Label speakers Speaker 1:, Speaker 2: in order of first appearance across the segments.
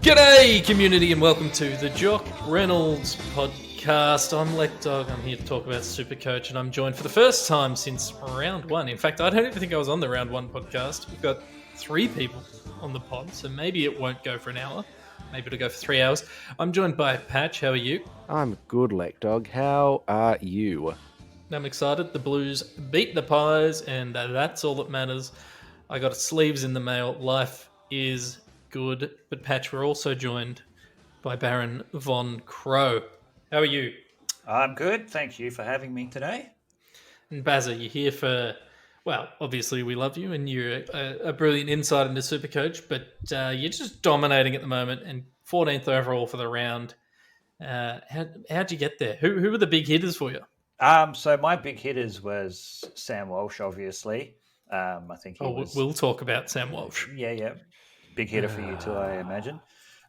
Speaker 1: G'day, community, and welcome to the Jock Reynolds podcast. I'm Lekdog. I'm here to talk about Supercoach, and I'm joined for the first time since round one. In fact, I don't even think I was on the round one podcast. We've got 3 people on the pod, so maybe it won't go for an hour. Maybe it'll go for 3 hours. I'm joined by Patch. How are you?
Speaker 2: I'm good, Lekdog. How are you?
Speaker 1: I'm excited. The Blues beat the Pies, and that's all that matters. I got sleeves in the mail. Life is good. But Patch, we're also joined by Barron Von Crow. How are you?
Speaker 3: I'm good. Thank you for having me today.
Speaker 1: And Bazza, you're here for, well, obviously we love you and you're a brilliant insight into Supercoach, but you're just dominating at the moment and 14th overall for the round. How'd you get there? Who were the big hitters for you?
Speaker 3: So my big hitters was Sam Walsh, obviously. I think
Speaker 1: we'll talk about Sam Walsh.
Speaker 3: Yeah. Big hitter for you too, I imagine.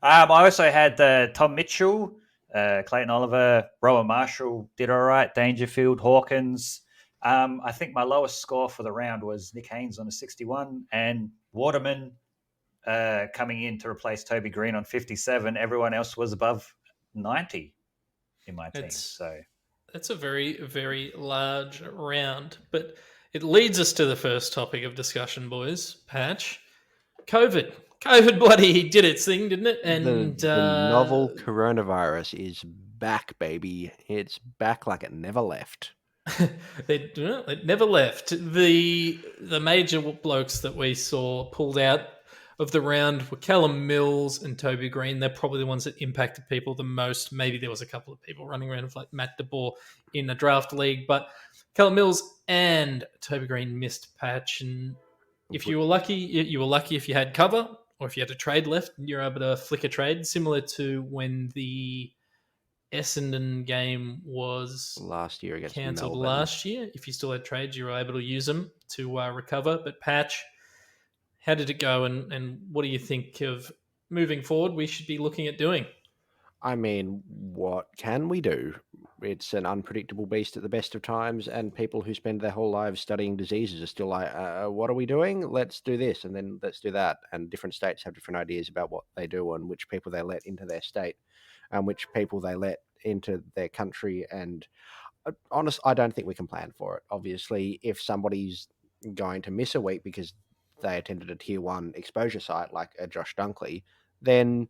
Speaker 3: I also had Tom Mitchell, Clayton Oliver, Rowan Marshall did all right, Dangerfield, Hawkins. I think my lowest score for the round was Nick Haynes on a 61 and Waterman coming in to replace Toby Green on 57. Everyone else was above 90 in my team.
Speaker 1: That's a very, very large round, but it leads us to the first topic of discussion, boys. Patch, COVID bloody did its thing, didn't it? And
Speaker 2: the novel coronavirus is back, baby. It's back like it never left.
Speaker 1: It never left. The major blokes that we saw pulled out of the round were Callum Mills and Toby Green. They're probably the ones that impacted people the most. Maybe there was a couple of people running around like Matt DeBoer in a draft league, but Callum Mills and Toby Green missed Patch. And if you were lucky, if you had cover or if you had a trade left, you're able to flick a trade, similar to when the Essendon game was
Speaker 2: last year against
Speaker 1: cancelled
Speaker 2: Melbourne.
Speaker 1: Last year. If you still had trades, you were able to use them to recover. But Patch, how did it go, and what do you think of moving forward we should be looking at doing?
Speaker 2: I mean, what can we do? It's an unpredictable beast at the best of times, and people who spend their whole lives studying diseases are still like, what are we doing? Let's do this, and then let's do that. And different states have different ideas about what they do and which people they let into their state and which people they let into their country. And honestly, I don't think we can plan for it. Obviously, if somebody's going to miss a week because they attended a tier 1 exposure site like a Josh Dunkley, then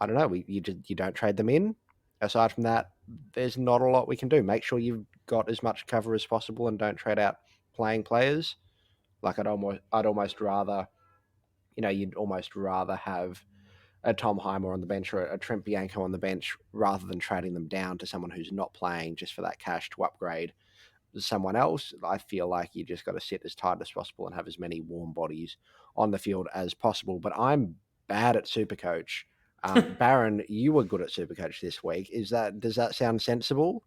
Speaker 2: I don't know, you don't trade them in. Aside from that, there's not a lot we can do. Make sure you've got as much cover as possible and don't trade out playing players. Like I'd almost rather, you'd almost rather have a Tom Highmore on the bench or a Trent Bianco on the bench rather than trading them down to someone who's not playing just for that cash to upgrade someone else. I feel like you just got to sit as tight as possible and have as many warm bodies on the field as possible. But I'm bad at Supercoach. Barron, you were good at Supercoach this week. Does that sound sensible?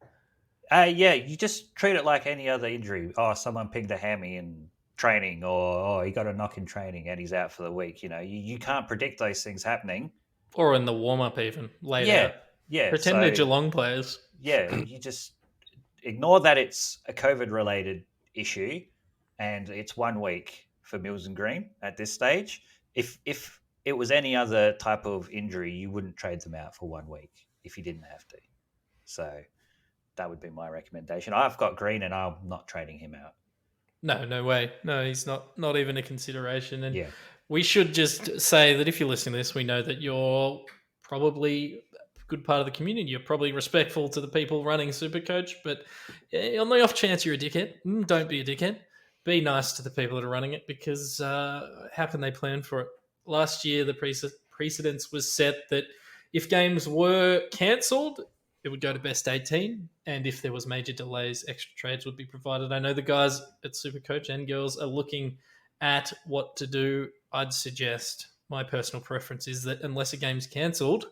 Speaker 3: Yeah, you just treat it like any other injury. Oh, someone pinged a hammy in training, or he got a knock in training and he's out for the week. You can't predict those things happening.
Speaker 1: Or in the warm-up even, later.
Speaker 3: Yeah.
Speaker 1: Pretend they're Geelong players.
Speaker 3: Yeah, you just ignore that it's a COVID-related issue and it's 1 week for Mills and Greene at this stage. If it was any other type of injury, you wouldn't trade them out for 1 week if you didn't have to. So that would be my recommendation. I've got Green and I'm not trading him out.
Speaker 1: No way. No, he's not even a consideration. And we should just say that if you're listening to this, we know that you're probably a good part of the community. You're probably respectful to the people running Supercoach, but on the off chance you're a dickhead, don't be a dickhead. Be nice to the people that are running it, because how can they plan for it? Last year, the precedence was set that if games were cancelled, it would go to best 18. And if there was major delays, extra trades would be provided. I know the guys at Supercoach and girls are looking at what to do. I'd suggest, my personal preference is that unless a game's cancelled,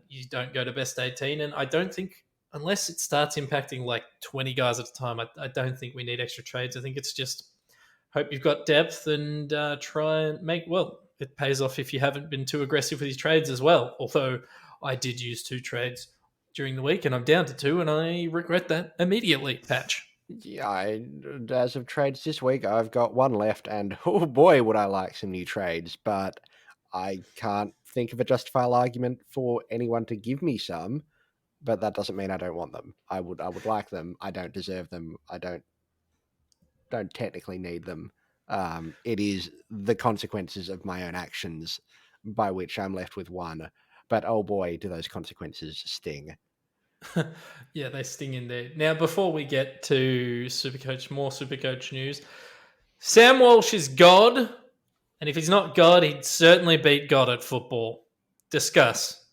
Speaker 1: you don't go to best 18. And I don't think, unless it starts impacting like 20 guys at a time, I don't think we need extra trades. I think it's just hope you've got depth and try and it pays off if you haven't been too aggressive with his trades as well. Although I did use 2 trades during the week and I'm down to 2 and I regret that immediately, Patch.
Speaker 2: Yeah, as of trades this week, I've got 1 left, and oh boy, would I like some new trades, but I can't think of a justifiable argument for anyone to give me some, but that doesn't mean I don't want them. I would like them. I don't deserve them. I don't technically need them. It is the consequences of my own actions by which I'm left with 1. But oh boy, do those consequences sting.
Speaker 1: Yeah, they sting indeed. Now, before we get to more Supercoach news, Sam Walsh is God, and if he's not God, he'd certainly beat God at football. Discuss.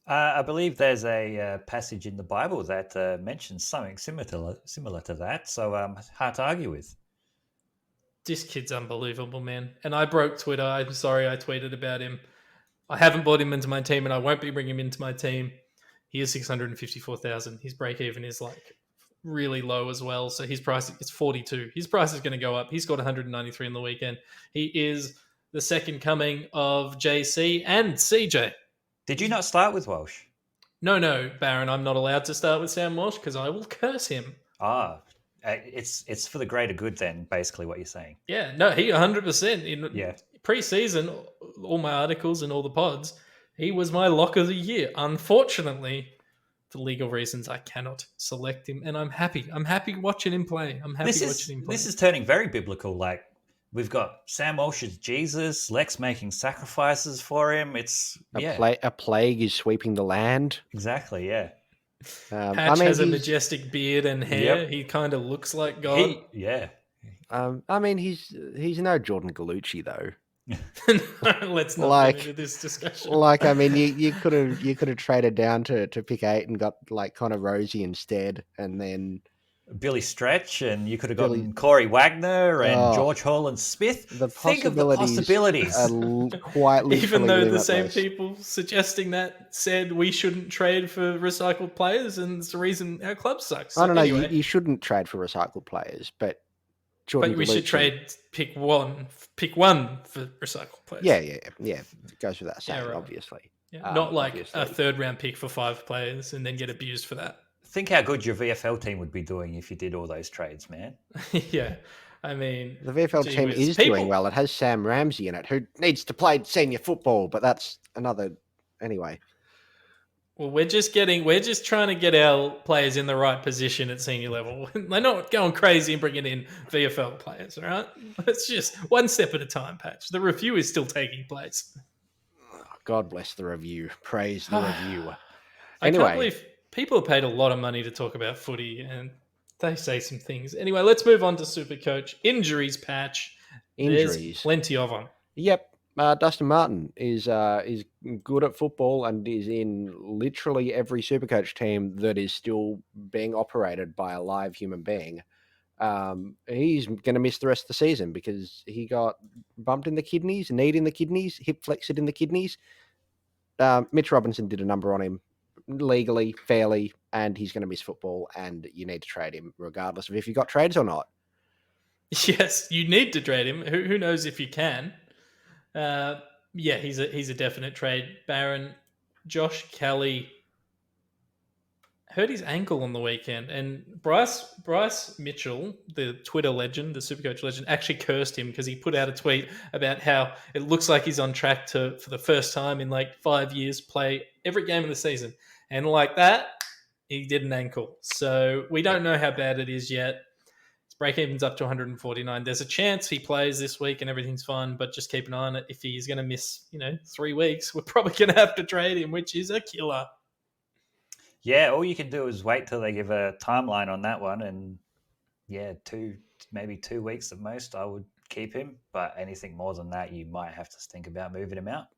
Speaker 3: I believe there's a passage in the Bible that mentions something similar to that, so hard to argue with.
Speaker 1: This kid's unbelievable, man. And I broke Twitter. I'm sorry I tweeted about him. I haven't brought him into my team, and I won't be bringing him into my team. He is 654,000. His break even is like really low as well. So his price is 42. His price is going to go up. He's got 193 in the weekend. He is the second coming of JC and CJ.
Speaker 3: Did you not start with Walsh?
Speaker 1: No, Barron. I'm not allowed to start with Sam Walsh because I will curse him.
Speaker 3: It's for the greater good then, basically what you're saying.
Speaker 1: Yeah, no, he 100% in pre-season, all my articles and all the pods, he was my lock of the year. Unfortunately, for legal reasons, I cannot select him, and I'm happy. I'm happy watching him play.
Speaker 3: This is turning very biblical. Like, we've got Sam Walsh as Jesus, Lex making sacrifices for him. It's
Speaker 2: a plague is sweeping the land.
Speaker 3: Exactly, yeah.
Speaker 1: Patch has a majestic beard and hair. Yep. He kind of looks like God.
Speaker 2: He's no Jordan Gallucci though.
Speaker 1: Let's not get into this discussion.
Speaker 2: You could have traded down to pick 8 and got like Connor Rosie instead, and then
Speaker 3: Billy Stretch, and you could have gotten Corey Wagner and George Holland Smith. Think of the possibilities.
Speaker 2: Are quite literally
Speaker 1: even though
Speaker 2: limitless.
Speaker 1: The same people suggesting that said we shouldn't trade for recycled players, and it's the reason our club sucks.
Speaker 2: I don't know. You shouldn't trade for recycled players, but
Speaker 1: we should trade pick one for recycled players.
Speaker 2: Yeah. It goes without saying, obviously.
Speaker 1: Yeah. Not like a 3rd round pick for 5 players and then get abused for that.
Speaker 3: Think how good your VFL team would be doing if you did all those trades, man.
Speaker 1: Yeah. I mean,
Speaker 2: the VFL team is doing well. It has Sam Ramsey in it, who needs to play senior football, but that's another anyway.
Speaker 1: Well, we're just trying to get our players in the right position at senior level. They're not going crazy and bringing in VFL players, all right? It's just one step at a time, Patch. The review is still taking place.
Speaker 2: God bless the review. Praise the review.
Speaker 1: I can't believe people have paid a lot of money to talk about footy, and they say some things. Anyway, let's move on to Supercoach. Injuries, Patch. There's plenty of them.
Speaker 2: Yep. Dustin Martin is good at football and is in literally every Supercoach team that is still being operated by a live human being. He's going to miss the rest of the season because he got bumped in the kidneys, kneed in the kidneys, hip flexed in the kidneys. Mitch Robinson did a number on him legally, fairly, and he's going to miss football, and you need to trade him regardless of if you got trades or not.
Speaker 1: Yes, you need to trade him. Who knows if you can? He's a definite trade. Barron, Josh Kelly hurt his ankle on the weekend, and Bryce Mitchell, the Twitter legend, the Supercoach legend, actually cursed him because he put out a tweet about how it looks like he's on track to, for the first time in like 5 years, play every game of the season. And like that, he did an ankle. So we don't know how bad it is yet. His break even's up to 149. There's a chance he plays this week and everything's fine, but just keep an eye on it. If he's going to miss, 3 weeks, we're probably going to have to trade him, which is a killer.
Speaker 3: Yeah, all you can do is wait till they give a timeline on that one, and maybe 2 weeks at most, I would keep him. But anything more than that, you might have to think about moving him out.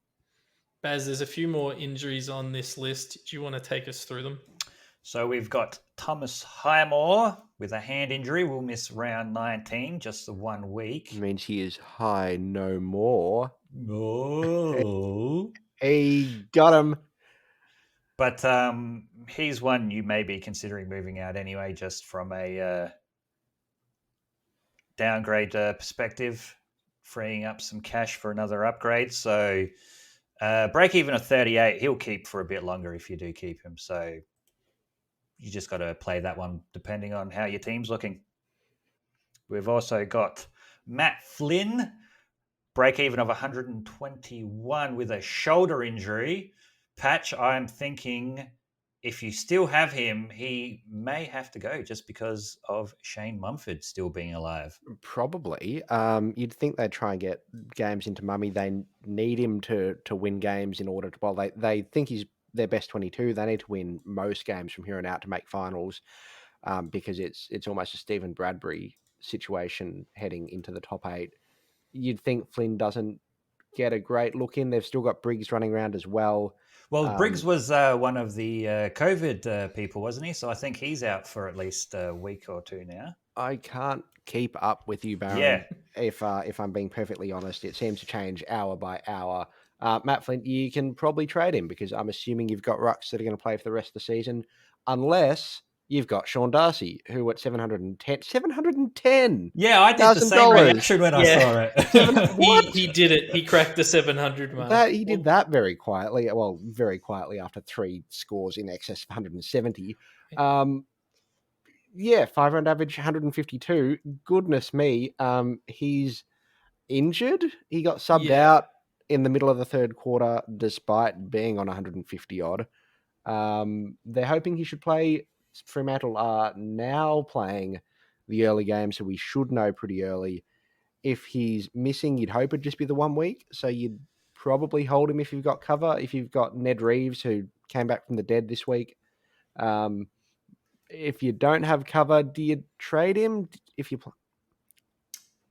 Speaker 1: Baz, there's a few more injuries on this list. Do you want to take us through them?
Speaker 3: So we've got Thomas Highmore with a hand injury. Will miss round 19, just the 1 week.
Speaker 2: It means he is high no more.
Speaker 3: Oh.
Speaker 2: He got him.
Speaker 3: But he's one you may be considering moving out anyway, just from a downgrade perspective, freeing up some cash for another upgrade. So break even of 38, he'll keep for a bit longer if you do keep him. So you just got to play that one depending on how your team's looking. We've also got Matt Flynn, break even of 121 with a shoulder injury. Patch, I'm thinking if you still have him, he may have to go just because of Shane Mumford still being alive.
Speaker 2: Probably. You'd think they'd try and get games into Mummy. They need him to win games in order to... Well, they think he's their best 22. They need to win most games from here on out to make finals, because it's almost a Stephen Bradbury situation heading into the top 8. You'd think Flynn doesn't get a great look in. They've still got Briggs running around as well.
Speaker 3: Well, Briggs was one of the COVID people, wasn't he? So I think he's out for at least a week or two now.
Speaker 2: I can't keep up with you, Barron.
Speaker 3: Yeah.
Speaker 2: If I'm being perfectly honest, it seems to change hour by hour. Matt Flint, you can probably trade him because I'm assuming you've got rucks that are going to play for the rest of the season, unless you've got Sean Darcy, who at 710.
Speaker 3: Yeah, I did the same reaction when I saw
Speaker 1: it. He did it. He cracked the 700 mark.
Speaker 2: He did that very quietly. Well, very quietly after 3 scores in excess of 170. 5-round average 152. Goodness me. He's injured. He got subbed out in the middle of the third quarter despite being on 150 odd. They're hoping he should play. Fremantle are now playing the early game, so we should know pretty early. If he's missing, you'd hope it'd just be the 1 week, so you'd probably hold him if you've got cover. If you've got Ned Reeves, who came back from the dead this week, if you don't have cover, do you trade him? If you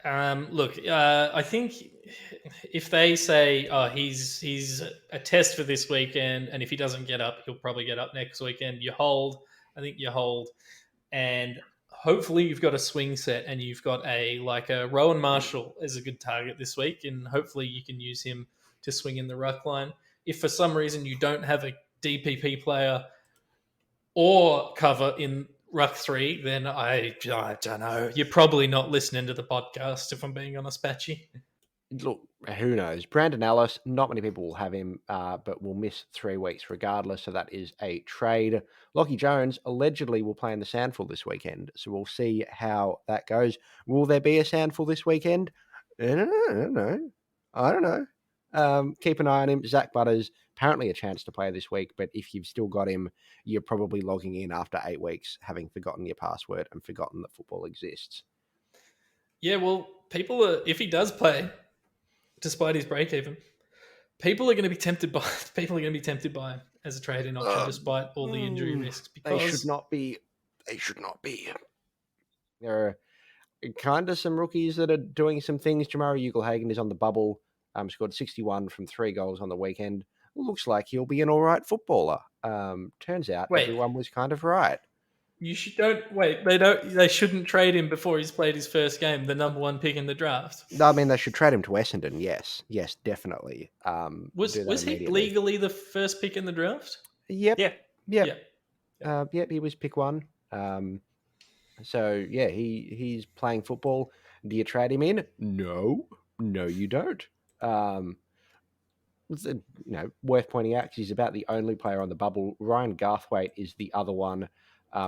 Speaker 1: I think if they say, he's a test for this weekend, and if he doesn't get up, he'll probably get up next weekend, you hold. I think you hold, and hopefully you've got a swing set, and you've got a Rowan Marshall as a good target this week, and hopefully you can use him to swing in the ruck line. If for some reason you don't have a DPP player or cover in ruck 3, then I don't know. You're probably not listening to the podcast, if I'm being honest, Patchy.
Speaker 2: Look, who knows? Brandon Ellis, not many people will have him, but will miss 3 weeks regardless, so that is a trade. Lachie Jones allegedly will play in the SANFL this weekend, so we'll see how that goes. Will there be a SANFL this weekend? I don't know. Keep an eye on him. Zak Butters, apparently a chance to play this week, but if you've still got him, you're probably logging in after 8 weeks, having forgotten your password and forgotten that football exists.
Speaker 1: Yeah, well, if he does play, despite his break even, people are going to be tempted by him as a trade-in option, despite all the injury risks. Because
Speaker 2: They should not be. There are kind of some rookies that are doing some things. Jamarra Ugle-Hagan is on the bubble. Scored 61 from 3 goals on the weekend. Looks like he'll be an all right footballer. Turns out everyone was kind of right.
Speaker 1: They shouldn't trade him before he's played his first game, the number 1 pick in the draft.
Speaker 2: No, I mean, they should trade him to Essendon. Yes, definitely.
Speaker 1: Was he legally the first pick in the draft?
Speaker 2: Yep.
Speaker 1: Yeah.
Speaker 2: He was pick 1. So yeah, he's playing football. Do you trade him in? No, you don't. Worth pointing out because he's about the only player on the bubble. Ryan Garthwaite is the other one.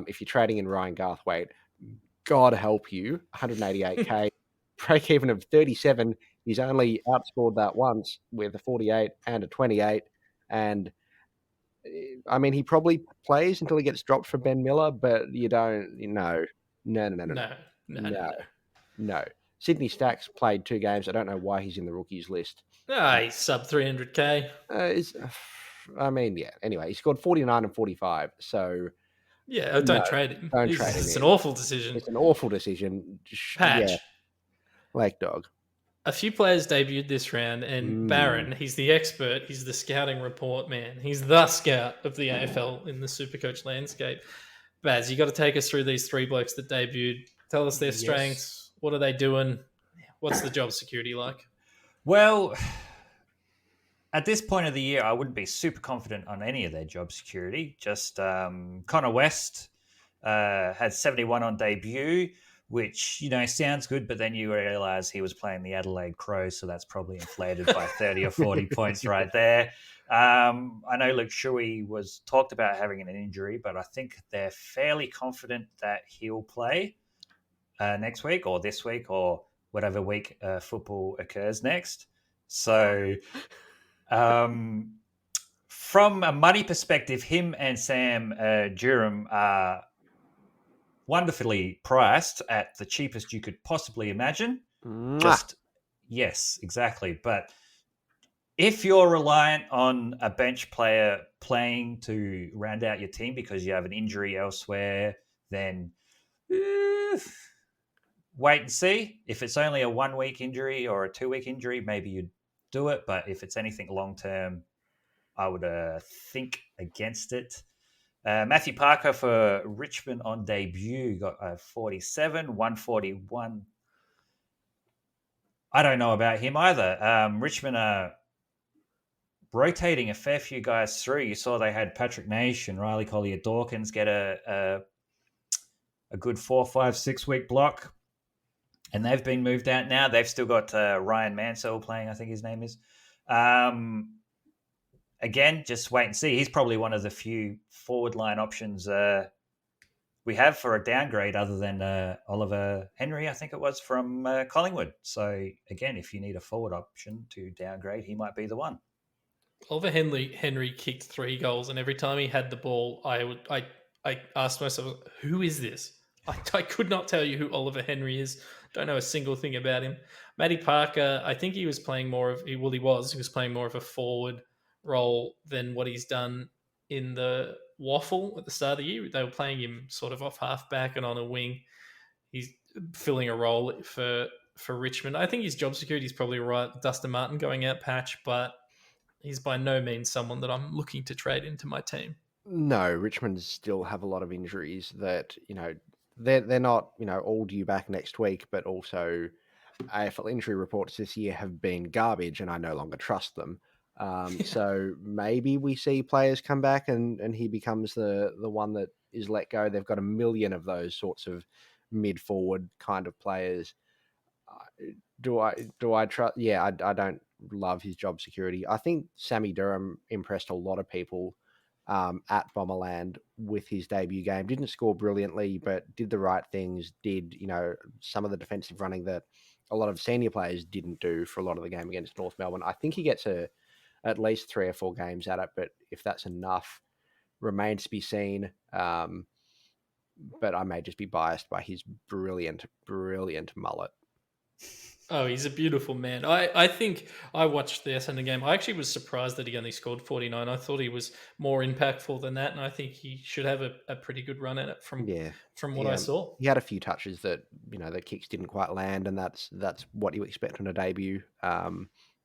Speaker 2: If you're trading in Ryan Garthwaite, God help you, 188k, break even of 37. He's only outscored that once with a 48 and a 28. And I mean, he probably plays until he gets dropped for Ben Miller, but you don't, No. Sydney Stacks played 2 games. I don't know why he's in the rookies list.
Speaker 1: He's sub 300k.
Speaker 2: Anyway, he scored 49 and 45. So
Speaker 1: don't trade him.
Speaker 2: Don't trade him.
Speaker 1: It's an awful decision.
Speaker 2: It's an awful decision.
Speaker 1: Patch.
Speaker 2: Lekdog.
Speaker 1: A few players debuted this round, and Barron, he's the expert. He's the scouting report man. He's the scout of the AFL in the Supercoach landscape. Baz, you got to take us through these 3 blokes that debuted. Tell us their strengths. What are they doing? What's the job security like?
Speaker 3: Well, at this point of the year, I wouldn't be super confident on any of their job security. Just Connor West had 71 on debut. which, sounds good, but then you realise he was playing the Adelaide Crows, so that's probably inflated by 30 or 40 points right there. I know Luke Shuey was talked about having an injury, but I think they're fairly confident that he'll play next week or this week or whatever week football occurs next. So from a money perspective, him and Sam Durham are wonderfully priced at the cheapest you could possibly imagine. Yes, exactly. But if you're reliant on a bench player playing to round out your team because you have an injury elsewhere, then wait and see. If it's only a 1 week injury or a 2 week injury, maybe you'd do it. But if it's anything long term, I would think against it. Matthew Parker for Richmond on debut got 47, 141. I don't know about him either. Richmond are rotating a fair few guys through. You saw they had Patrick Naish and Riley Collier-Dawkins get a good 4, 5, 6 week block, and they've been moved out now. They've still got Ryan Mansell playing, I think his name is. Again, just wait and see. He's probably one of the few forward line options we have for a downgrade other than Oliver Henry, I think it was, from Collingwood. So, again, if you need a forward option to downgrade, he might be the one.
Speaker 1: Oliver Henry kicked 3 goals, and every time he had the ball, I asked myself, who is this? I could not tell you who Oliver Henry is. Don't know a single thing about him. Matty Parker, I think he was playing more of... He was playing more of a forward role than what he's done in the waffle at the start of the year. They were playing him sort of off half-back and on a wing. He's filling a role for Richmond. I think his job security is probably right. Dustin Martin going out patch, but he's by no means someone that I'm looking to trade into my team.
Speaker 2: No, Richmond still have a lot of injuries that, they're not, all due back next week, but also AFL injury reports this year have been garbage and I no longer trust them. So maybe we see players come back and he becomes the one that is let go. They've got a million of those sorts of mid-forward kind of players. Do I trust? Yeah, I don't love his job security. I think Sammy Durham impressed a lot of people at Bomberland with his debut game. Didn't score brilliantly, but did the right things, did, some of the defensive running that a lot of senior players didn't do for a lot of the game against North Melbourne. I think he gets at least 3 or 4 games at it, but if that's enough remains to be seen. But I may just be biased by his brilliant mullet.
Speaker 1: Oh, he's a beautiful man. I think I watched the Essendon game. I actually was surprised that he only scored 49. I thought he was more impactful than that, and I think he should have a pretty good run at it from what I saw.
Speaker 2: He had a few touches that, the kicks didn't quite land, and that's what you expect on a debut.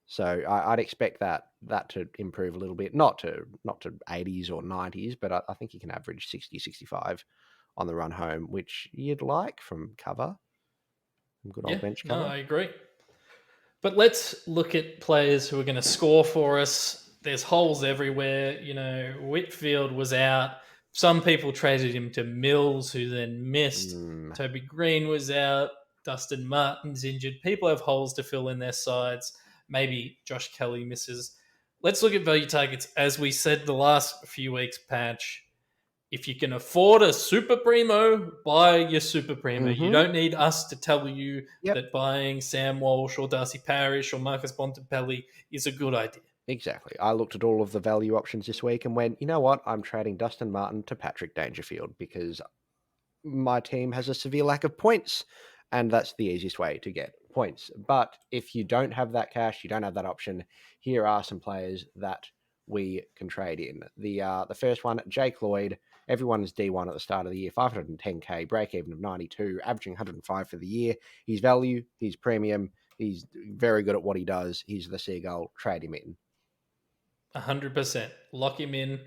Speaker 2: So I'd expect that to improve a little bit, not to 80s or 90s, but I think he can average 60, 65 on the run home, which you'd like from cover. Good old bench cover.
Speaker 1: No, I agree. But let's look at players who are going to score for us. There's holes everywhere. Whitfield was out. Some people traded him to Mills, who then missed. Toby Green was out. Dustin Martin's injured. People have holes to fill in their sides. Maybe Josh Kelly misses. Let's look at value targets. As we said the last few weeks, Patch, if you can afford a Super Primo, buy your Super Primo. You don't need us to tell you that buying Sam Walsh or Darcy Parish or Marcus Bontempelli is a good idea.
Speaker 2: Exactly. I looked at all of the value options this week and went, you know what? I'm trading Dustin Martin to Patrick Dangerfield because my team has a severe lack of points, and that's the easiest way to get points. But if you don't have that cash, you don't have that option, here are some players that we can trade in. The first one, Jake Lloyd. Everyone's D1 at the start of the year, 510k, break even of 92, averaging 105 for the year. He's value, he's premium, he's very good at what he does. He's the seagull. Trade him in.
Speaker 1: 100%. Lock him in.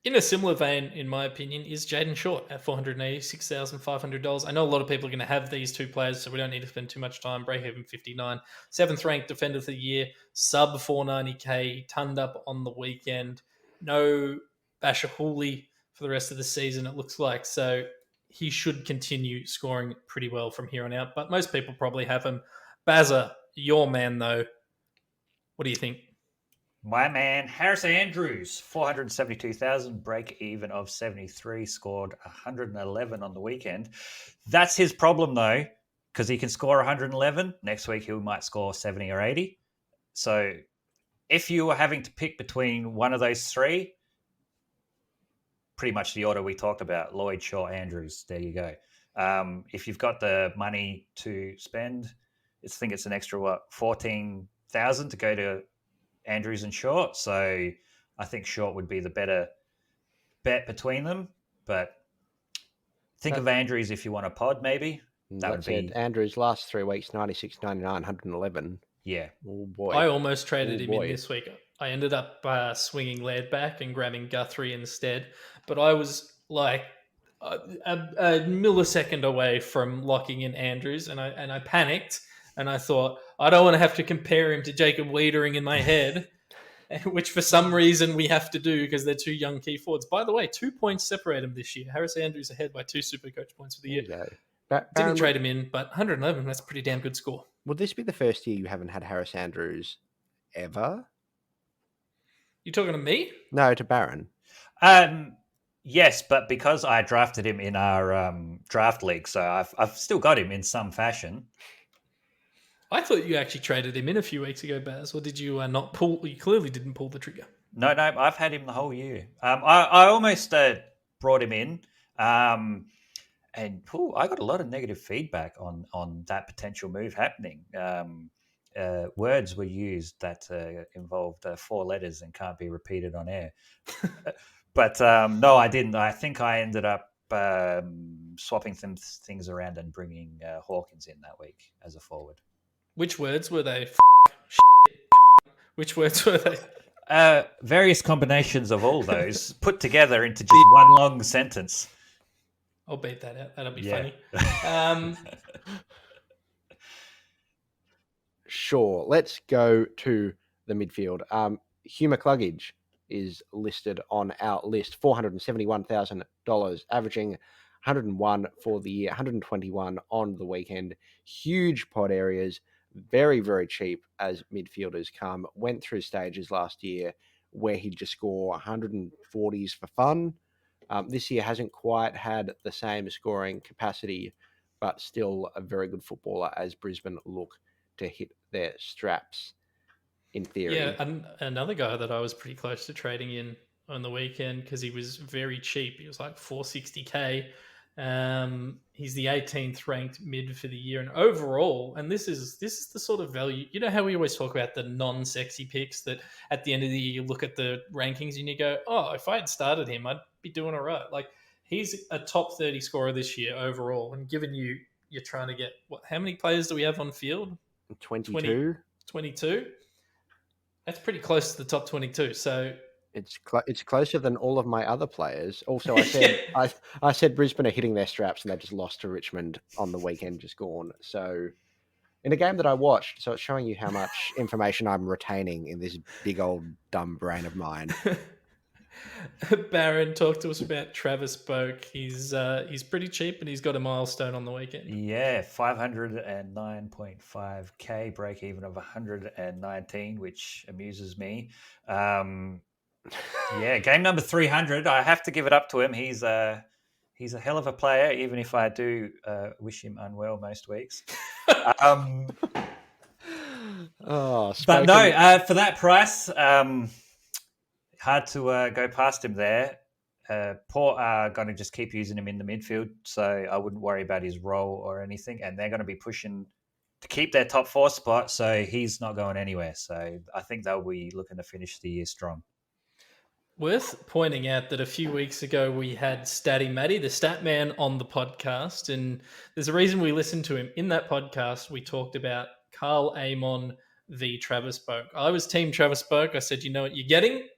Speaker 1: In a similar vein, in my opinion, is Jayden Short at $486,500. I know a lot of people are going to have these two players, so we don't need to spend too much time. Break even 59. 7th ranked defender of the year, sub 490k, turned up on the weekend. No Bashahuli for the rest of the season, it looks like. So he should continue scoring pretty well from here on out. But most people probably have him. Bazza, your man, though. What do you think?
Speaker 3: My man, Harris Andrews, 472,000, break even of 73, scored 111 on the weekend. That's his problem, though, because he can score 111. Next week, he might score 70 or 80. So if you were having to pick between one of those three, pretty much the order we talked about, Lloyd, Shaw, Andrews, there you go. If you've got the money to spend, I think it's an extra, 14,000 to go to Andrews and Short. So I think Short would be the better bet between them. But think of Andrews if you want a pod, maybe. That would be
Speaker 2: Andrews last 3 weeks, 96, 99, 111.
Speaker 3: Yeah.
Speaker 2: Oh, boy.
Speaker 1: I almost traded him in this week. I ended up swinging Laird back and grabbing Guthrie instead. But I was like a millisecond away from locking in Andrews, and I panicked, and I thought, I don't want to have to compare him to Jacob Wiedering in my head, which for some reason we have to do because they're two young key forwards. By the way, 2 points separate them this year. Harris Andrews ahead by 2 Supercoach points for the year. Didn't trade him in, but 111, that's a pretty damn good score.
Speaker 2: Would this be the first year you haven't had Harris Andrews ever?
Speaker 1: You talking to me?
Speaker 2: No, to Barron.
Speaker 3: Yes, but because I drafted him in our draft league, so I've still got him in some fashion.
Speaker 1: I thought you actually traded him in a few weeks ago, Baz, or did you not pull? You clearly didn't pull the trigger.
Speaker 3: No, I've had him the whole year. I almost brought him in, and I got a lot of negative feedback on that potential move happening. Words were used that involved 4 letters and can't be repeated on air. But no, I didn't. I think I ended up swapping some things around and bringing Hawkins in that week as a forward.
Speaker 1: Which words were they? Which words were they?
Speaker 3: Various combinations of all those put together into just one long sentence.
Speaker 1: I'll beat that out. That'll be funny.
Speaker 2: Sure. Let's go to the midfield. Hugh McLuggage is listed on our list, $471,000, averaging 101 for the year, 121 on the weekend. Huge pod areas, very, very cheap as midfielders come. Went through stages last year where he'd just score 140s for fun. This year hasn't quite had the same scoring capacity, but still a very good footballer as Brisbane look to hit their straps, in theory.
Speaker 1: Yeah, another guy that I was pretty close to trading in on the weekend because he was very cheap. He was like $460K. He's the 18th ranked mid for the year, and overall, and this is the sort of value. You know how we always talk about the non-sexy picks that at the end of the year you look at the rankings and you go, oh, if I had started him, I'd be doing all right. Like, he's a top 30 scorer this year overall, and given you're trying to get how many players do we have on field?
Speaker 2: 22.
Speaker 1: 22. That's pretty close to the top 22. So
Speaker 2: it's closer than all of my other players. Also, I said I said Brisbane are hitting their straps and they just lost to Richmond on the weekend just gone. So in a game that I watched, so it's showing you how much information I'm retaining in this big old dumb brain of mine.
Speaker 1: Barron, talk to us about Travis Boak. He's pretty cheap and he's got a milestone on the weekend.
Speaker 3: Yeah, 509.5K, break even of 119, which amuses me. Yeah, game number 300. I have to give it up to him. He's a hell of a player, even if I do wish him unwell most weeks. But no, for that price, hard to go past him there. Port are going to just keep using him in the midfield, so I wouldn't worry about his role or anything. And they're going to be pushing to keep their top 4 spot, so he's not going anywhere. So I think they'll be looking to finish the year strong.
Speaker 1: Worth pointing out that a few weeks ago we had Statty Matty, the stat man, on the podcast, and there's a reason we listened to him. In that podcast, we talked about Carl Amon v. Travis Boak. I was team Travis Boak. I said, you know what you're getting?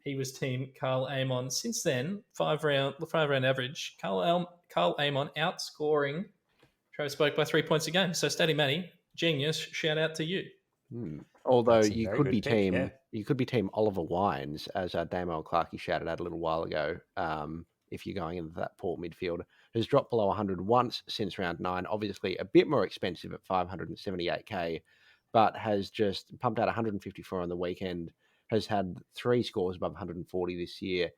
Speaker 1: He was team Carl Amon. Since then, 5 round average, Carl Amon outscoring Travis Boak by 3 points a game. So Statty Matty, genius, shout out to you.
Speaker 2: Although you could be team Oliver Wines, as Damo and Clarkey shouted out a little while ago, if you're going into that Port midfield. has dropped below 100 once since round 9. Obviously, a bit more expensive at 578k, but has just pumped out 154 on the weekend. Has had 3 scores above 140 this year.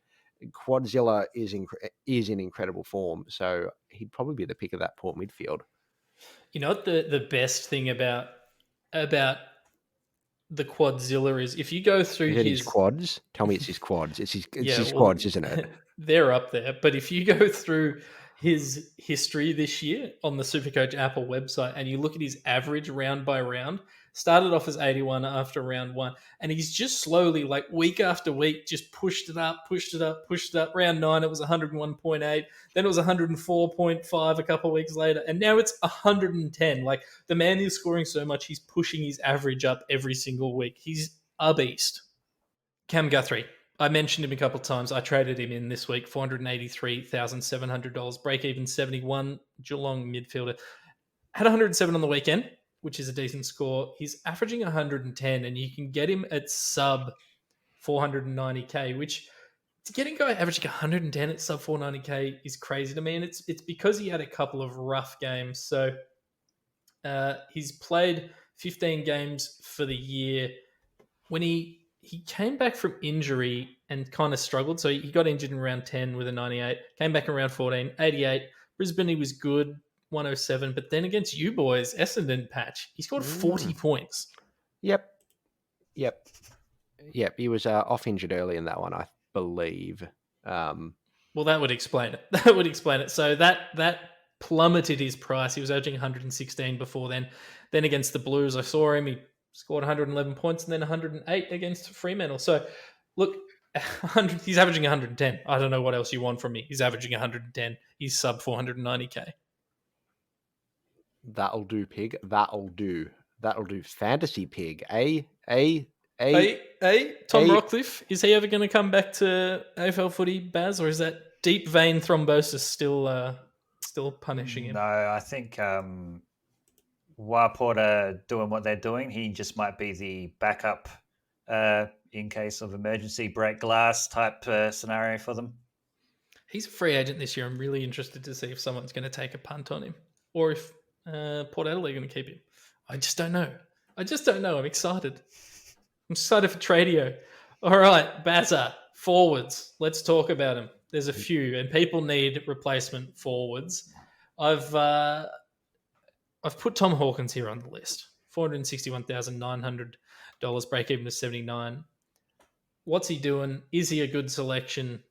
Speaker 2: Quadzilla is in incredible form, so he'd probably be the pick of that Port midfield.
Speaker 1: You know what the best thing about the Quadzilla is, if you go through
Speaker 2: his quads, tell me it's his quads. It's his quads, isn't it?
Speaker 1: They're up there. But if you go through his history this year on the Supercoach app or website and you look at his average round by round, started off as 81 after round 1, and he's just slowly, like week after week, just pushed it up. Round 9, it was 101.8. Then it was 104.5 a couple of weeks later, and now it's 110. Like, the man is scoring so much, he's pushing his average up every single week. He's a beast. Cam Guthrie. I mentioned him a couple of times. I traded him in this week, $483,700, break even 71, Geelong midfielder. Had 107 on the weekend, which is a decent score. He's averaging 110, and you can get him at sub 490k, which to get a guy averaging 110 at sub 490k is crazy to me, and it's because he had a couple of rough games. So he's played 15 games for the year. When he came back from injury and kind of struggled, so he got injured in round 10 with a 98, came back in round 14, 88. Brisbane, he was good, 107, but then against you boys, Essendon patch, he scored 40 points.
Speaker 2: Yep. He was off injured early in that one, I believe.
Speaker 1: Well, that would explain it. So that plummeted his price. He was averaging 116 before then. Then against the Blues, I saw him. He scored 111 points and then 108 against Fremantle. So, look, he's averaging 110. I don't know what else you want from me. He's averaging 110. He's sub 490k.
Speaker 2: That'll do, Pig. That'll do. Fantasy Pig.
Speaker 1: Tom Rockcliffe, is he ever going to come back to AFL footy, Baz, or is that deep vein thrombosis still punishing him?
Speaker 3: No, I think while Port are doing what they're doing, he just might be the backup in case of emergency break glass type scenario for them.
Speaker 1: He's a free agent this year. I'm really interested to see if someone's going to take a punt on him or if Port Adelaide are going to keep him. I just don't know. I'm excited. I'm excited for Tradio. All right, Bazza, forwards. Let's talk about them. There's a few, and people need replacement forwards. I've put Tom Hawkins here on the list. $461,900, break even to 79. What's he doing? Is he a good selection?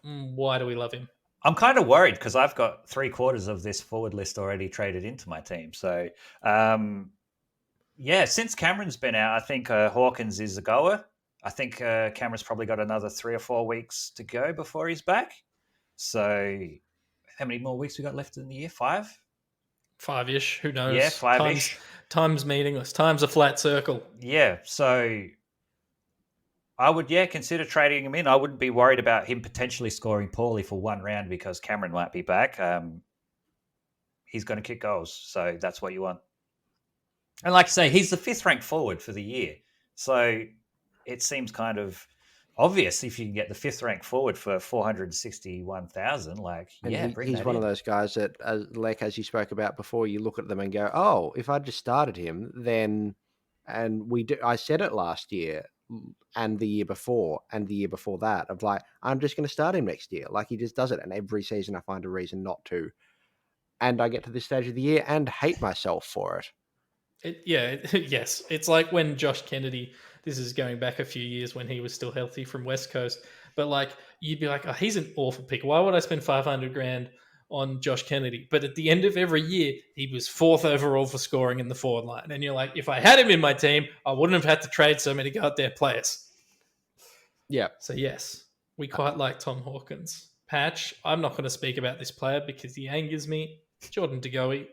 Speaker 1: Why do we love him?
Speaker 3: I'm kind of worried because I've got 3/4 of this forward list already traded into my team. So, since Cameron's been out, I think Hawkins is a goer. I think Cameron's probably got another 3 or 4 weeks to go before he's back. So, how many more weeks we got left in the year? 5?
Speaker 1: 5-ish. Who knows?
Speaker 3: Yeah, 5-ish.
Speaker 1: Time's meaningless. Time's a flat circle.
Speaker 3: Yeah, so I would, consider trading him in. I wouldn't be worried about him potentially scoring poorly for one round because Cameron might be back. He's going to kick goals, so that's what you want. And like I say, he's the 5th ranked forward for the year. So it seems kind of obvious if you can get the 5th ranked forward for 461,000.
Speaker 2: He's one of those guys that, as you spoke about before, you look at them and go, "Oh, if I just started him, then," and I said it last year and the year before and the year before that of like, I'm just going to start him next year. Like, he just does it, and every season I find a reason not to, and I get to this stage of the year and hate myself for it.
Speaker 1: Yes. It's like when Josh Kennedy, this is going back a few years when he was still healthy from West Coast, but like, you'd be like, oh, he's an awful pick. Why would I spend $500,000 on Josh Kennedy? But at the end of every year, he was 4th overall for scoring in the forward line. And you're like, if I had him in my team, I wouldn't have had to trade so many goddamn players.
Speaker 2: Yeah.
Speaker 1: So yes, we quite like Tom Hawkins. Patch, I'm not going to speak about this player because he angers me. Jordan De Goey.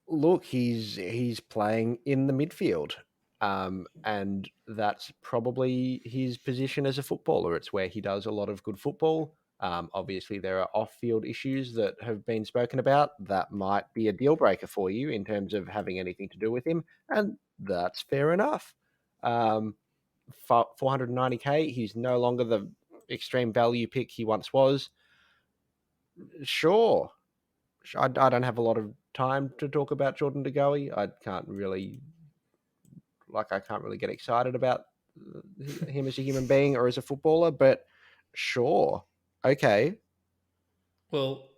Speaker 2: Look, he's playing in the midfield, and that's probably his position as a footballer. It's where he does a lot of good football. Obviously, there are off-field issues that have been spoken about that might be a deal breaker for you in terms of having anything to do with him, and that's fair enough. 490k, he's no longer the extreme value pick he once was. Sure. I don't have a lot of time to talk about Jordan De Goey. I can't really get excited about him as a human being or as a footballer, but sure. Okay.
Speaker 1: Well,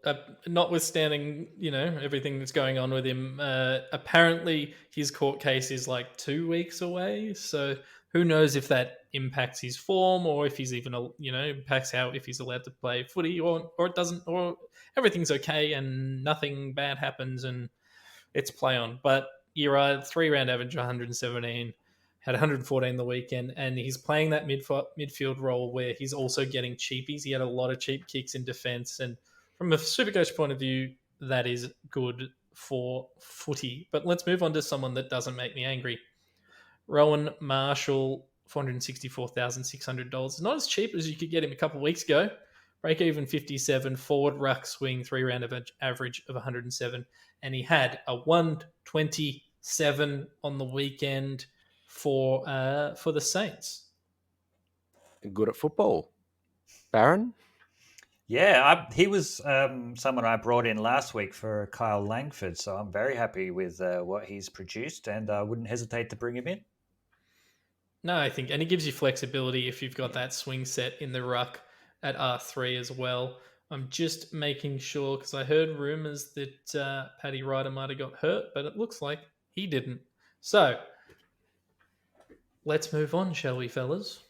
Speaker 1: notwithstanding, everything that's going on with him, apparently his court case is like 2 weeks away. So who knows if that impacts his form or if he's even, impacts if he's allowed to play footy or it doesn't, or everything's okay and nothing bad happens and it's play on. But you're right, 3-round average 117, had 114 the weekend, and he's playing that midfield role where he's also getting cheapies. He had a lot of cheap kicks in defence, and from a Supercoach point of view, that is good for footy. But let's move on to someone that doesn't make me angry. Rowan Marshall, $464,600. Not as cheap as you could get him a couple of weeks ago. Break even 57, forward ruck swing, 3-round average of 107. And he had a 127 on the weekend for the Saints.
Speaker 2: Good at football. Barron?
Speaker 3: Yeah, he was someone I brought in last week for Kyle Langford, so I'm very happy with what he's produced, and I wouldn't hesitate to bring him in.
Speaker 1: No, I think, and it gives you flexibility if you've got that swing set in the ruck at R3 as well. I'm just making sure, because I heard rumours that Paddy Ryder might have got hurt, but it looks like he didn't. So, let's move on, shall we, fellas?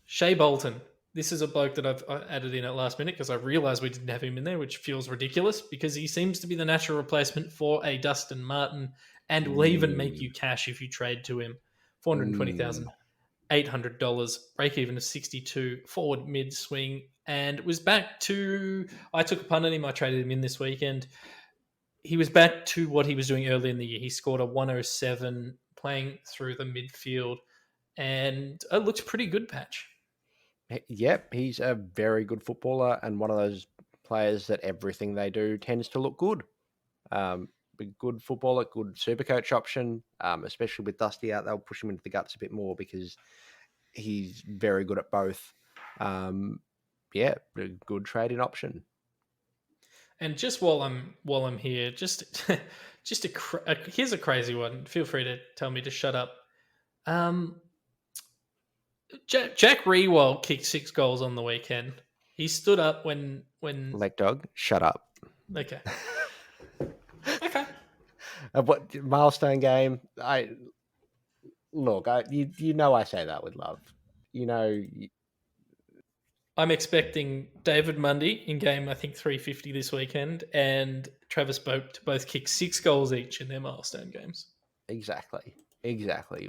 Speaker 1: Shai Bolton. This is a bloke that I've added in at last minute because I realised we didn't have him in there, which feels ridiculous because he seems to be the natural replacement for a Dustin Martin and will even make you cash if you trade to him. $420,800, break even of 62, forward mid swing, and was back to. I took a punt on him. I traded him in this weekend. He was back to what he was doing early in the year. He scored a 107 playing through the midfield, and it looks pretty good, Patch.
Speaker 2: Yep, he's a very good footballer and one of those players that everything they do tends to look good. Good footballer, good Supercoach option, especially with Dusty out. They'll push him into the guts a bit more because he's very good at both. A good trading option. And
Speaker 1: just while I'm here, just here's a crazy one. Feel free to tell me to shut up. Jack Riewoldt kicked 6 goals on the weekend. He stood up when
Speaker 2: Lekdog, shut up.
Speaker 1: Okay. Okay.
Speaker 2: What milestone game? I say that with love.
Speaker 1: I'm expecting David Mundy in game, I think 350 this weekend, and Travis Boak to both kick 6 goals each in their milestone games.
Speaker 2: Exactly.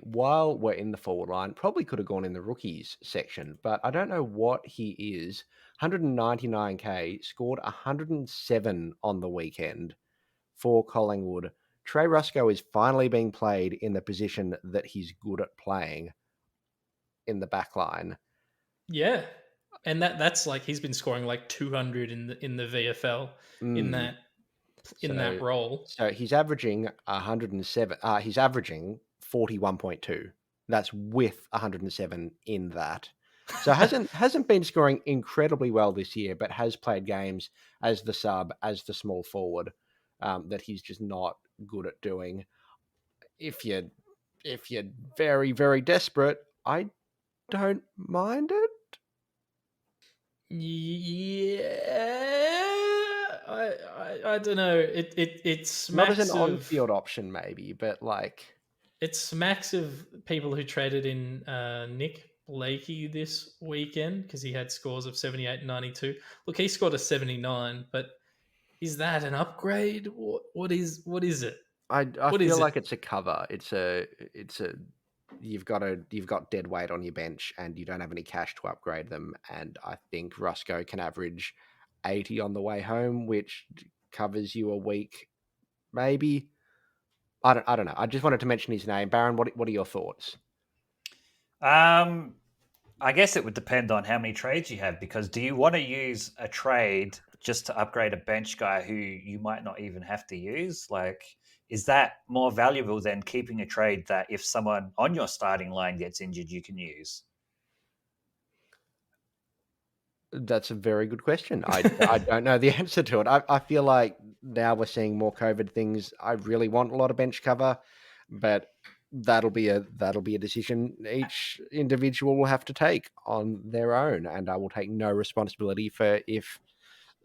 Speaker 2: While we're in the forward line, probably could have gone in the rookies section, but I don't know what he is. 199k, scored 107 on the weekend for Collingwood. Trey Rusco is finally being played in the position that he's good at playing in the back line.
Speaker 1: Yeah. And that's like he's been scoring like 200 in the VFL in that role.
Speaker 2: So he's averaging 107. He's averaging 41.2. That's with 107 in that. So hasn't been scoring incredibly well this year, but has played games as the sub, as the small forward, that he's just not good at doing. If you're very, very desperate, I don't mind it.
Speaker 1: Yeah, I don't know. It's
Speaker 2: not as an on-field option, maybe, but like
Speaker 1: it smacks of people who traded in Nick Blakey this weekend because he had scores of 78 and 92. Look, he scored a 79, but is that an upgrade? What is it?
Speaker 2: I feel like it's a cover. It's a you've got dead weight on your bench and you don't have any cash to upgrade them. And I think Rusco can average 80 on the way home, which covers you a week, maybe. I don't know. I just wanted to mention his name. Barron, what are your thoughts?
Speaker 3: I guess it would depend on how many trades you have, because do you want to use a trade just to upgrade a bench guy who you might not even have to use? Like, is that more valuable than keeping a trade that if someone on your starting line gets injured, you can use?
Speaker 2: That's a very good question. I don't know the answer to it. I feel like now we're seeing more COVID things. I really want a lot of bench cover, but that'll be a decision each individual will have to take on their own, and I will take no responsibility for if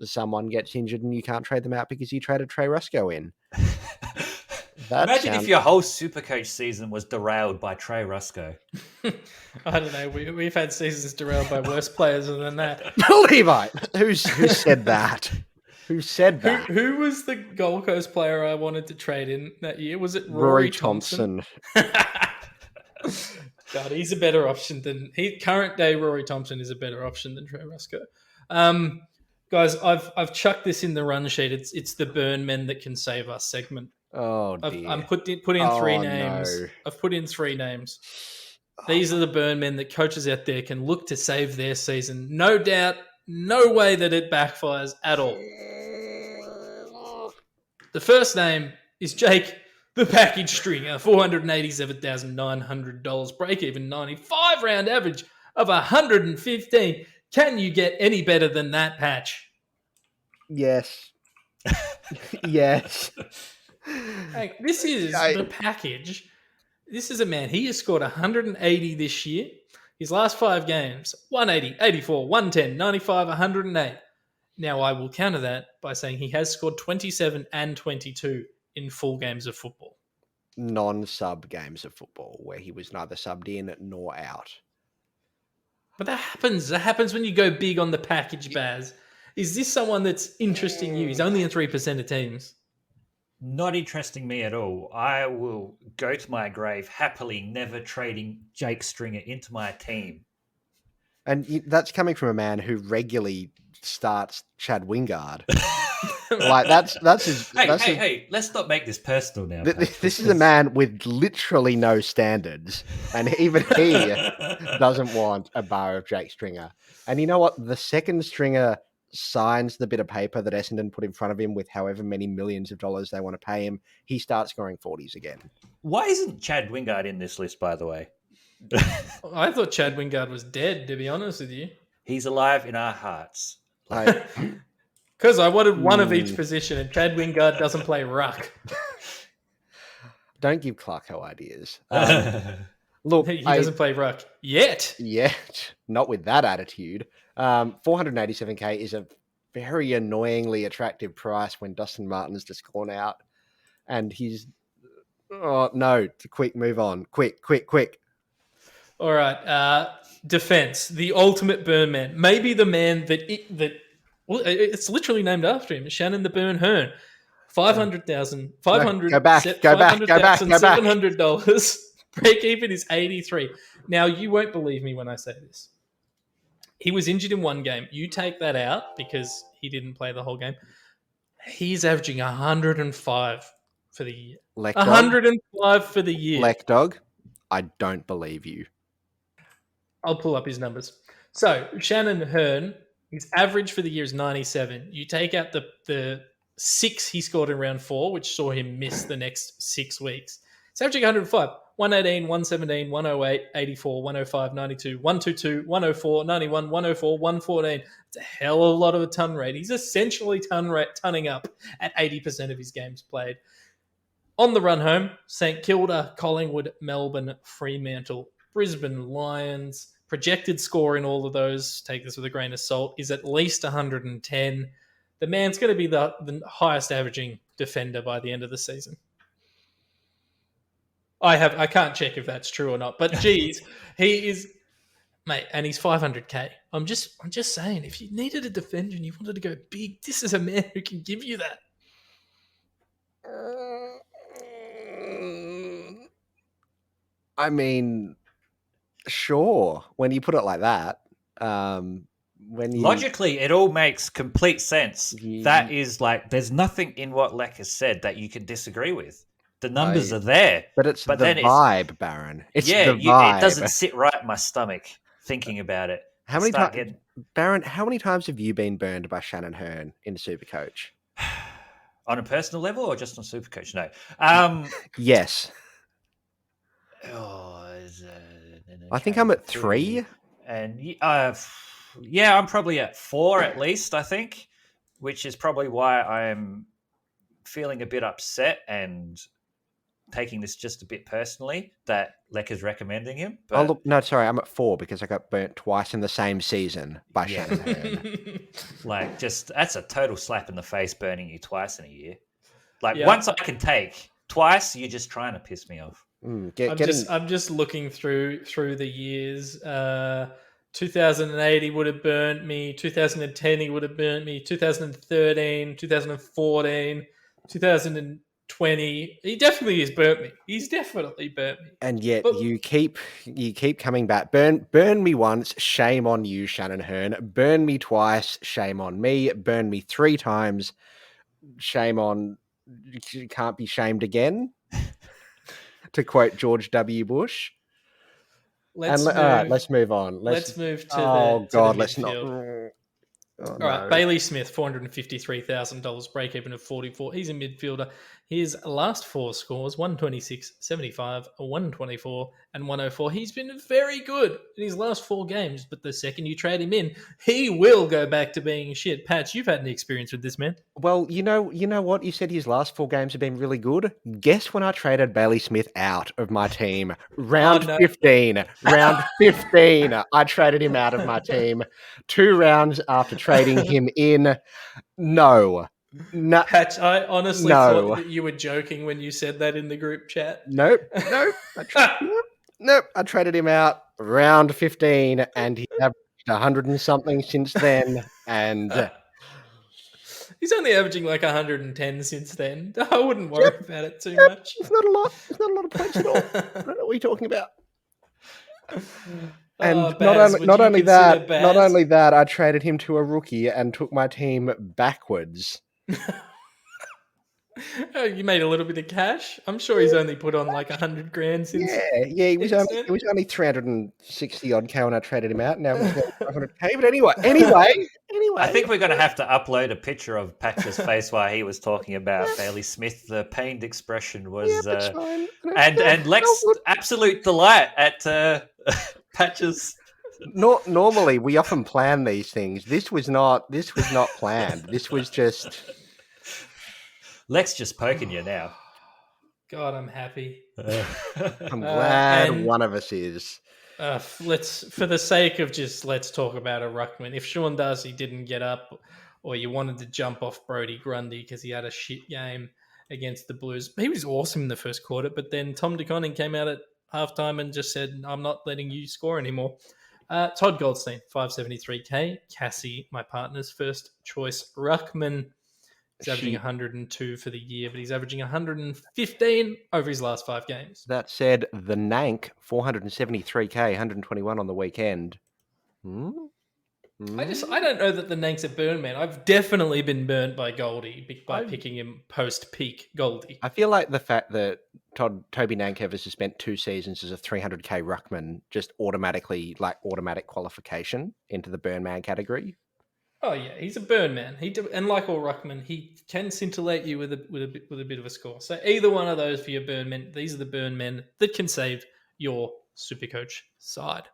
Speaker 2: someone gets injured and you can't trade them out because you traded Trey Rusco in.
Speaker 3: Imagine if your whole Supercoach season was derailed by Trey Rusco.
Speaker 1: I don't know. We've had seasons derailed by worse players than that.
Speaker 2: Levi, who said that? Who said that?
Speaker 1: Who was the Gold Coast player I wanted to trade in that year? Was it
Speaker 2: Rory Thompson?
Speaker 1: God, he's a better option than current day. Rory Thompson is a better option than Trey Rusco. Guys, I've chucked this in the run sheet. It's the burn men that can save us segment.
Speaker 2: Oh, dear.
Speaker 1: I've put in 3 names. No. I've put in 3 names. These are the burn men that coaches out there can look to save their season. No doubt, no way that it backfires at all. The first name is Jake, the package stringer, $487,900, break-even 95 round average of 115. Can you get any better than that, Patch?
Speaker 2: Yes. Yes.
Speaker 1: Hey, this is the package. This is a man. He has scored 180 this year. His last 5 games, 180, 84, 110, 95, 108. Now, I will counter that by saying he has scored 27 and 22 in full games of football.
Speaker 2: Non-sub games of football, where he was neither subbed in nor out.
Speaker 1: But that happens. That happens when you go big on the package, Baz. Is this someone that's interesting you? He's only in 3% of teams.
Speaker 3: Not interesting me at all. I will go to my grave happily never trading Jake Stringer into my team.
Speaker 2: And that's coming from a man who regularly starts Chad Wingard. Like that's his.
Speaker 3: Hey! Let's not make this personal now.
Speaker 2: This is a man with literally no standards, and even he doesn't want a bar of Jake Stringer. And you know what? The second Stringer signs the bit of paper that Essendon put in front of him with however many millions of dollars they want to pay him, he starts scoring 40s again.
Speaker 3: Why isn't Chad Wingard in this list, by the way?
Speaker 1: I thought Chad Wingard was dead, to be honest with you.
Speaker 3: He's alive in our hearts.
Speaker 1: Because I wanted one of each position, and Chad Wingard doesn't play ruck.
Speaker 2: Don't give Clarko ideas. Look,
Speaker 1: he doesn't play ruck yet.
Speaker 2: Yet, not with that attitude. 487k is a very annoyingly attractive price when Dustin Martin's just gone out, and he's quick, move on, quick.
Speaker 1: All right, defense, the ultimate burn man, maybe the man it's literally named after him, Shannon the Burn Hurn. $700,700. Break even is 83. Now, you won't believe me when I say this. He was injured in 1 game. You take that out because he didn't play the whole game. He's averaging 105 for the year.
Speaker 2: Lekdog?
Speaker 1: 105 for the year.
Speaker 2: Lekdog, I don't believe you.
Speaker 1: I'll pull up his numbers. So, Shannon Hurn, his average for the year is 97. You take out the 6 he scored in round 4, which saw him miss the next 6 weeks. It's averaging 105. 118, 117, 108, 84, 105, 92, 122, 104, 91, 104, 114. It's a hell of a lot of a ton rate. He's essentially tunning up at 80% of his games played. On the run home, St Kilda, Collingwood, Melbourne, Fremantle, Brisbane Lions. Projected score in all of those, take this with a grain of salt, is at least 110. The man's going to be the highest averaging defender by the end of the season. I can't check if that's true or not, but geez, he is, mate, and he's 500k. I'm just saying, if you needed a defender and you wanted to go big, this is a man who can give you that.
Speaker 2: I mean, sure, when you put it like that.
Speaker 3: Logically, it all makes complete sense. That is like, there's nothing in what Lek has said that you can disagree with. The numbers are there.
Speaker 2: But the vibe, Barron. It's the vibe.
Speaker 3: It doesn't sit right in my stomach thinking about it.
Speaker 2: Barron, how many times have you been burned by Shannon Hurn in Supercoach?
Speaker 3: On a personal level or just on Supercoach? No.
Speaker 2: Yes.
Speaker 3: I
Speaker 2: think I'm at 3.
Speaker 3: And Yeah, I'm probably at 4 at least, I think, which is probably why I'm feeling a bit upset and taking this just a bit personally that Lek is recommending him. But
Speaker 2: look, no, sorry, I'm at 4 because I got burnt twice in the same season by Shannon Hurn.
Speaker 3: Like, just that's a total slap in the face, burning you twice in a year. Like, once I can take, twice you're just trying to piss me off.
Speaker 1: I'm just looking through the years. 2008 he would have burnt me. 2010 he would have burnt me. 2013, 2014, 2020. He definitely has burnt me. He's definitely burnt me.
Speaker 2: And yet you keep coming back. Burn me once, shame on you, Shannon Hurn. Burn me twice, shame on me. Burn me 3 times, shame on. You can't be shamed again. To quote George W. Bush. Let's move on.
Speaker 1: Let's move to
Speaker 2: let's not.
Speaker 1: All right, Bailey Smith, $453,000, break even of 44. He's a midfielder. His last 4 scores, 126, 75, 124, and 104. He's been very good in his last 4 games, but the second you trade him in, he will go back to being shit. Patch, you've had any experience with this man?
Speaker 2: Well, you know what? You said his last 4 games have been really good. Guess when I traded Bailey Smith out of my team? Round 15. Round 15. I traded him out of my team. 2 rounds after trading him in. No.
Speaker 1: Patch, I honestly thought that you were joking when you said that in the group chat.
Speaker 2: Nope. I traded him out round 15 and he's averaged 100 and something since then. And
Speaker 1: he's only averaging like 110 since then. I wouldn't worry about it too much.
Speaker 2: It's not a lot. It's not a lot of points at all. I don't know what you're talking about. And not only that, I traded him to a rookie and took my team backwards.
Speaker 1: Oh, you made a little bit of cash. I'm sure he's only put on like 100 grand since.
Speaker 2: Yeah. He was only 360 odd K when I traded him out. Now he's 500K. But anyway.
Speaker 3: I think we're going to have to upload a picture of Patch's face while he was talking about Bailey Smith. The pained expression was, and Lex absolute delight at Patch's.
Speaker 2: Normally, we often plan these things. This was not planned. This was just.
Speaker 3: Lex just poking you now.
Speaker 1: God, I'm happy.
Speaker 2: I'm glad one of us is.
Speaker 1: For the sake of let's talk about a ruckman. If Sean Darcy didn't get up, or you wanted to jump off Brodie Grundy because he had a shit game against the Blues, he was awesome in the first quarter. But then Tom DeConning came out at halftime and just said, "I'm not letting you score anymore." Todd Goldstein, 573K. Cassie, my partner's first choice ruckman. He's averaging 102 for the year, but he's averaging 115 over his last 5 games.
Speaker 2: That said, the Nank, 473K, 121 on the weekend.
Speaker 1: I don't know that the Nank's a burn man. I've definitely been burnt by Goldie by picking him post-peak Goldie.
Speaker 2: I feel like the fact that Toby Nankervis has spent 2 seasons as a 300K ruckman just automatic qualification into the burn man category.
Speaker 1: Oh yeah, he's a burn man. And like all ruckman, he can scintillate you with a bit of a score. So either one of those for your burn men. These are the burn men that can save your Supercoach side.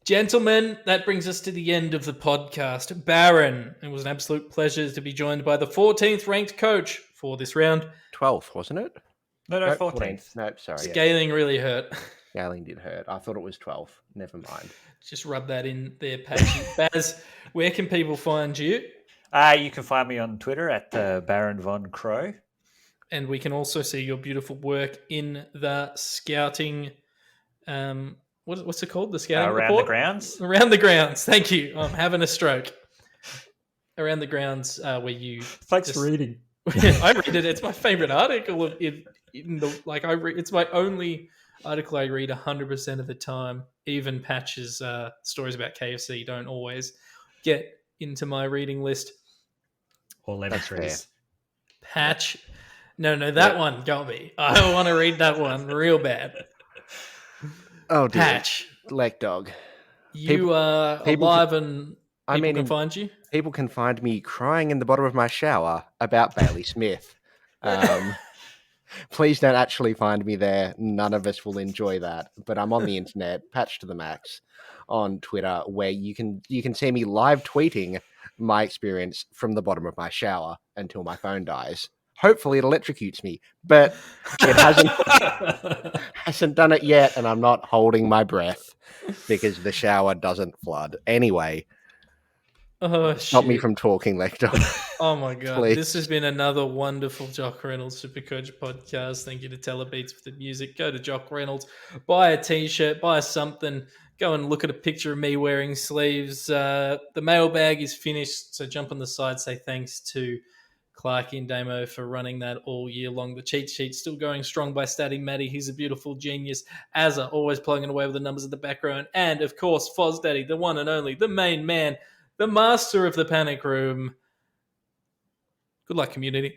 Speaker 1: Gentlemen, that brings us to the end of the podcast. Barron, it was an absolute pleasure to be joined by the 14th ranked coach for this round.
Speaker 2: 12th, wasn't it?
Speaker 3: No, 14th.
Speaker 2: No, sorry.
Speaker 1: Scaling really hurt.
Speaker 2: Scaling did hurt. I thought it was 12. Never mind.
Speaker 1: Just rub that in there, Patchy. Baz, where can people find you?
Speaker 3: You can find me on Twitter at Barron Von Crow.
Speaker 1: And we can also see your beautiful work in the scouting... what's it called? The scouting
Speaker 3: Around
Speaker 1: report?
Speaker 3: the Grounds.
Speaker 1: Around the Grounds. Thank you. I'm having a stroke. Around the Grounds, where you...
Speaker 3: Thanks for reading.
Speaker 1: I read it. It's my favorite article. It's my only article I read 100% of the time. Even Patch's stories about KFC don't always get into my reading list.
Speaker 3: Or Levis.
Speaker 1: Patch. No, that one got me. I want to read that one real bad.
Speaker 2: Oh, dear.
Speaker 1: Patch.
Speaker 2: Lekdog.
Speaker 1: You are alive and people can find you?
Speaker 2: People can find me crying in the bottom of my shower about Bailey Smith. Please don't actually find me there. None of us will enjoy that. But I'm on the internet, patched to the max, on Twitter, where you can see me live tweeting my experience from the bottom of my shower until my phone dies. Hopefully it electrocutes me, but it hasn't done it yet, and I'm not holding my breath because the shower doesn't flood. Anyway, stop me from talking, Lekdog.
Speaker 1: Oh my God.
Speaker 2: Please.
Speaker 1: This has been another wonderful Jock Reynolds Supercoach podcast. Thank you to Telebeats for the music. Go to Jock Reynolds, buy a t-shirt, buy something. Go and look at a picture of me wearing sleeves. The mailbag is finished, so jump on the side. Say thanks to Clarky and Damo for running that all year long. The cheat sheet's still going strong by Statty Matty. He's a beautiful genius. Azza always plugging away with the numbers at the background. And, of course, Foz Daddy, the one and only, the main man, the master of the panic room. Good luck, community.